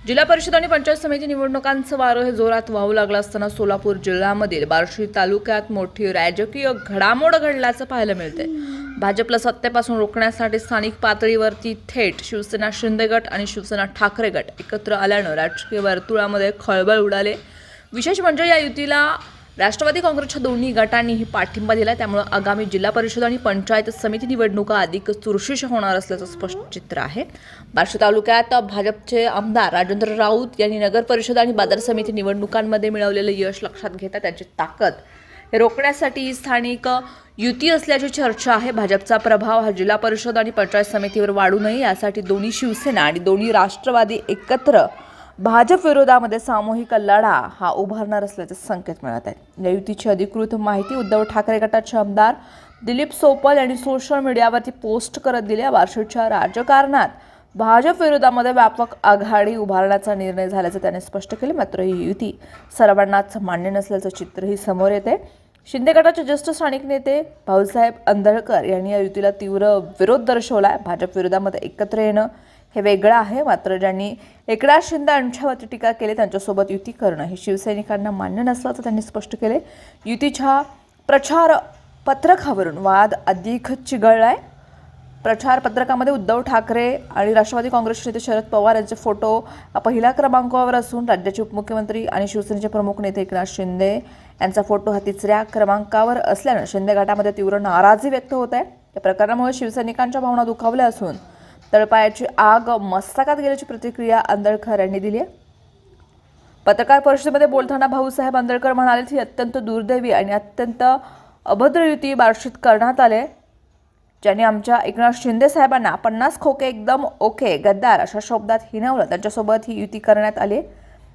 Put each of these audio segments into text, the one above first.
जिल्हा परिषद आणि पंचायत समिती निवडणुकांचं वारं हे जोरात वाहू लागलं असताना सोलापूर जिल्ह्यामधील बार्शी तालुक्यात मोठी राजकीय घडामोड घडल्याचं पाहायला मिळते। भाजपला सत्तेपासून रोखण्यासाठी स्थानिक पातळीवरती थेट शिवसेना शिंदे गट आणि शिवसेना ठाकरे गट एकत्र आल्यानं राजकीय वर्तुळामध्ये खळबळ उडाले। विशेष म्हणजे या युतीला राष्ट्रवादी काँग्रेसच्या दोन्ही गटांनीही पाठिंबा दिला। त्यामुळे आगामी जिल्हा परिषद आणि पंचायत समिती निवडणुका अधिक चुरशीच्या होणार असल्याचं स्पष्ट चित्र आहे। बार्शी तालुक्यात भाजपचे आमदार राजेंद्र राऊत यांनी नगर परिषद आणि बाजार समिती निवडणुकांमध्ये मिळवलेलं यश लक्षात घेता त्यांची ताकद हे रोखण्यासाठी स्थानिक युती असल्याची चर्चा आहे। भाजपचा प्रभाव हा जिल्हा परिषद आणि पंचायत समितीवर वाढू नये यासाठी दोन्ही शिवसेना आणि दोन्ही राष्ट्रवादी एकत्र भाजप विरोधामध्ये सामूहिक लढा हा उभारणार असल्याचे संकेत मिळत आहेत। या युतीची अधिकृत माहिती उद्धव ठाकरे गटाचे आमदार दिलीप सोपल यांनी सोशल मीडियावरती पोस्ट करत दिली। बार्शीच्या राजकारणात भाजप विरोधामध्ये व्यापक आघाडी उभारण्याचा निर्णय झाल्याचं त्याने स्पष्ट केले। मात्र ही युती सर्वांनाच मान्य नसल्याचं चित्रही समोर येते। शिंदे गटाचे ज्येष्ठ स्थानिक नेते भाऊसाहेब अंधळकर यांनी या युतीला तीव्र विरोध दर्शवलाय। भाजप विरोधामध्ये एकत्र येणं हे वेगळं आहे, मात्र ज्यांनी एकनाथ शिंदे यांच्यावरती टीका केली त्यांच्यासोबत युती करणं हे शिवसैनिकांना मान्य नसल्याचं त्यांनी स्पष्ट केले। युतीच्या प्रचार पत्रकावरून वाद अधिक चिघळलाय। प्रचार पत्रकामध्ये उद्धव ठाकरे आणि राष्ट्रवादी काँग्रेसचे नेते शरद पवार यांचे फोटो पहिल्या क्रमांकावर असून राज्याचे उपमुख्यमंत्री आणि शिवसेनेचे प्रमुख नेते एकनाथ शिंदे यांचा फोटो हा तिसऱ्या क्रमांकावर असल्यानं शिंदे गटामध्ये तीव्र नाराजी व्यक्त होत आहे। या प्रकारामुळे शिवसैनिकांच्या भावना दुखावल्या असून तळपायाची आग मस्तकात गेल्याची प्रतिक्रिया अंधळकर यांनी दिली आहे। पत्रकार परिषदेमध्ये बोलताना भाऊसाहेब अंधळकर म्हणाले की अत्यंत दुर्दैवी आणि अत्यंत अभद्र युती बार्शीत करण्यात आले। ज्यांनी आमच्या एकनाथ शिंदे साहेबांना 50 खोके एकदम ओके गद्दार अशा शब्दात हिणवलं त्यांच्यासोबत ही युती करण्यात आली।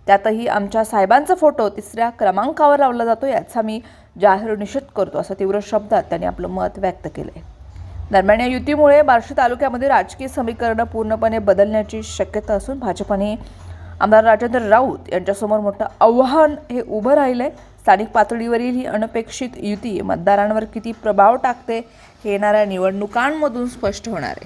त्यातही आमच्या साहेबांचा फोटो तिसऱ्या क्रमांकावर लावला जातो याचा मी जाहीर निषेध करतो असं तीव्र शब्दात त्यांनी आपलं मत व्यक्त केलंय। दरम्यान या युतीमुळे बार्शी तालुक्यामध्ये राजकीय समीकरण पूर्णपणे बदलण्याची शक्यता असून भाजपने आमदार राजेंद्र राऊत यांच्यासमोर मोठं आव्हान हे उभं राहिलंय। स्थानिक पातळीवरील ही अनपेक्षित युती मतदारांवर किती प्रभाव टाकते हे येणाऱ्या निवडणुकांमधून स्पष्ट होणार आहे।